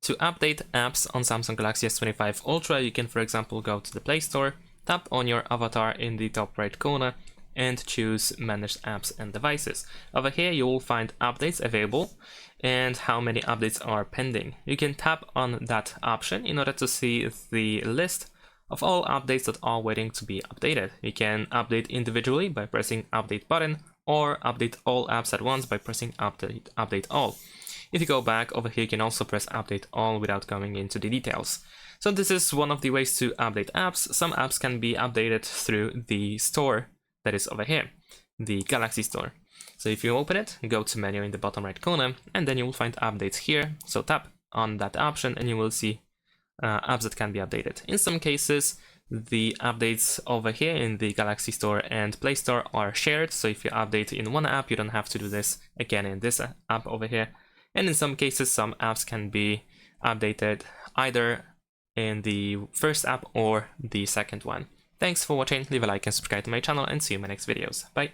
To update apps on Samsung Galaxy S25 Ultra, you can, for example, go to the Play Store, tap on your avatar in the top right corner, and choose Manage Apps and Devices. Over here, you will find updates available and how many updates are pending. You can tap on that option in order to see the list of all updates that are waiting to be updated. You can update individually by pressing Update button, or update all apps at once by pressing Update All. If you go back over here, you can also press Update All without going into the details. So this is one of the ways to update apps. Some apps can be updated through the store that is over here, the Galaxy Store. So if you open it, go to menu in the bottom right corner, and then you will find updates here. So tap on that option and you will see apps that can be updated. In some cases, the updates over here in the Galaxy Store and Play Store are shared. So if you update in one app, you don't have to do this again in this app over here. And in some cases, some apps can be updated either in the first app or the second one. Thanks for watching, leave a like and subscribe to my channel, and see you in my next videos. Bye!